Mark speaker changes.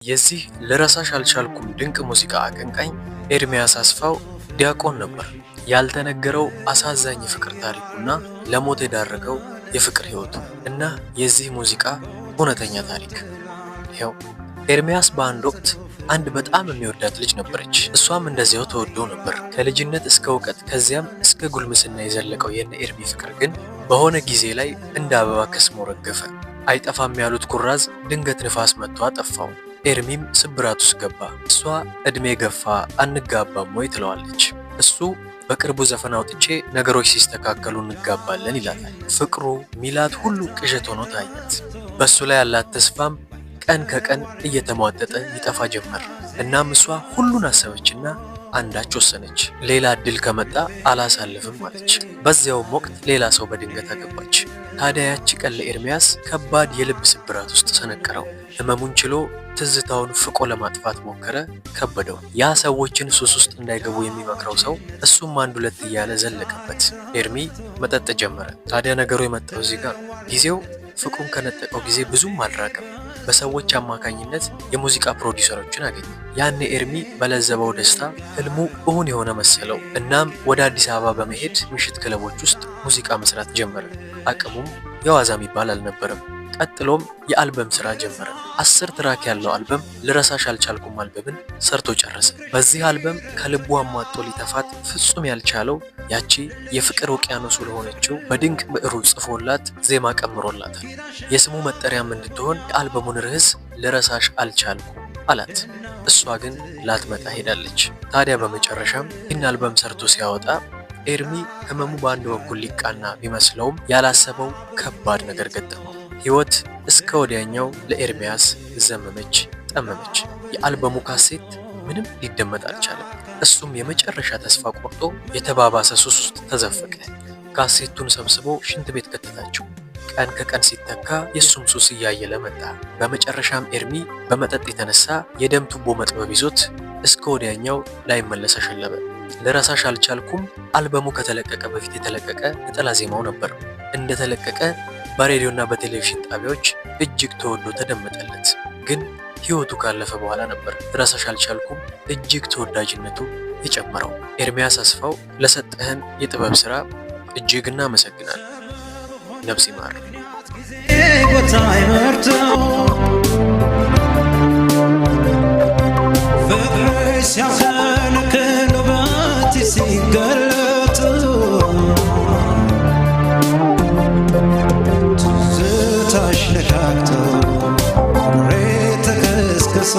Speaker 1: የዚህ ልረሳሽ አልቻልኩም ድንቅ ሙዚቃ አቀንቃኝ ኤርሚያስ አስፋው ዲያቆን ነበር። ያልተነገረው አሳዛኝ የፍቅር ታሪኩና ለሞት የዳረገው የፍቅር ህይወቱ እና የዚህ ሙዚቃ እውነተኛ ታሪክ ይኸው። ኤርሚያስ በአንድ ወቅት አንድ በጣም የሚወዳት ልጅ ነበረች። እሷም እንደዚያው ተወደው ነበር። ከልጅነት እስከ እውቀት ከዚያም እስከ ጉልምስና የዘለቀው የነ ኤርሚ ፍቅር ግን በሆነ ጊዜ ላይ እንደ አበባ ከስሞ ረገፈ። አይጠፋም ያሉት ኩራዝ ድንገት ንፋስ መጥቶ አጠፋው። ኤርሚም ስብራት ውስጥ ገባ። እሷ እድሜ ገፋ አንጋባም ወይ ትለዋለች። እሱ በቅርቡ ዘፈን አውጥቼ ነገሮች ሲስተካከሉ እንጋባለን ይላታል። ፍቅሩ ሚላት ሁሉ ቅዠት ሆኖ ታያት። በሱ ላይ ያላት ተስፋም ቀን ከቀን እየተሟጠጠ ይጠፋ ጀመር። እናም እሷ ሁሉን አሰበችና አንዳች ወሰነች። ሌላ እድል ከመጣ አላሳልፍም አለች። በዚያውም ወቅት ሌላ ሰው በድንገት አገባች። ታዲያ ያቺ ቀን ለኤርሚያስ ከባድ የልብ ስብራት ውስጥ ሰነቀረው። ህመሙን ችሎ ትዝታውን ፍቆ ለማጥፋት ሞከረ፣ ከበደው። ያ ሰዎችን ሱስ ውስጥ እንዳይገቡ የሚመክረው ሰው እሱም አንድ ሁለት እያለ ዘለቀበት። ኤርሚ መጠጥ ጀመረ። ታዲያ ነገሩ የመጣው እዚህ ጋር ጊዜው ፍቅሩን ከነጠቀው ጊዜ ብዙም አልራቀም። በሰዎች አማካኝነት የሙዚቃ ፕሮዲውሰሮችን አገኘ። ያኔ ኤርሚ በለዘበው ደስታ ህልሙ እውን የሆነ መሰለው። እናም ወደ አዲስ አበባ በመሄድ ምሽት ክለቦች ውስጥ ሙዚቃ መስራት ጀመረ። አቅሙም የዋዛ የሚባል አልነበረም። ቀጥሎም የአልበም ስራ ጀመረ። 10 ትራክ ያለው አልበም ልረሳሽ አልቻልኩም አልበምን ሰርቶ ጨረሰ። በዚህ አልበም ከልቡ አሟጦ ሊተፋት ፍጹም ያልቻለው ያቺ የፍቅር ውቅያኖስ ለሆነችው በድንቅ ብዕሩ ጽፎላት ዜማ ቀምሮላታል። የስሙ መጠሪያም እንድትሆን የአልበሙን ርዕስ ልረሳሽ አልቻልኩም አላት። እሷ ግን ላትመጣ ሄዳለች። ታዲያ በመጨረሻም ይህን አልበም ሰርቶ ሲያወጣ ኤርሚ ህመሙ በአንድ በኩል ሊቃና ቢመስለውም ያላሰበው ከባድ ነገር ገጠመው። ህይወት እስከ ወዲያኛው ለኤርሚያስ ዘመመች ጠመመች። የአልበሙ ካሴት ምንም ሊደመጥ አልቻለም። እሱም የመጨረሻ ተስፋ ቆርጦ የተባባሰ ሱስ ውስጥ ተዘፈቀ። ካሴቱን ሰብስቦ ሽንት ቤት ከተታቸው። ቀን ከቀን ሲተካ የሱም ሱስ እያየለ መጣ። በመጨረሻም ኤርሚ በመጠጥ የተነሳ የደም ቱቦ መጥበብ ይዞት እስከ ወዲያኛው ላይመለስ አሸለበ። ልረሳሽ አልቻልኩም አልበሙ ከተለቀቀ በፊት የተለቀቀ ነጠላ ዜማው ነበር። እንደተለቀቀ በሬዲዮና በቴሌቪዥን ጣቢያዎች እጅግ ተወዶ ተደመጠለት። ግን ህይወቱ ካለፈ በኋላ ነበር ልረሳሽ አልቻልኩም እጅግ ተወዳጅነቱ የጨመረው። ኤርሚያስ አስፋው ለሰጠህን የጥበብ ስራ እጅግ እናመሰግናለን። ነፍስ ይማር።
Speaker 2: ትዝታሽ ነካክቶ ሬ ተከስክሶ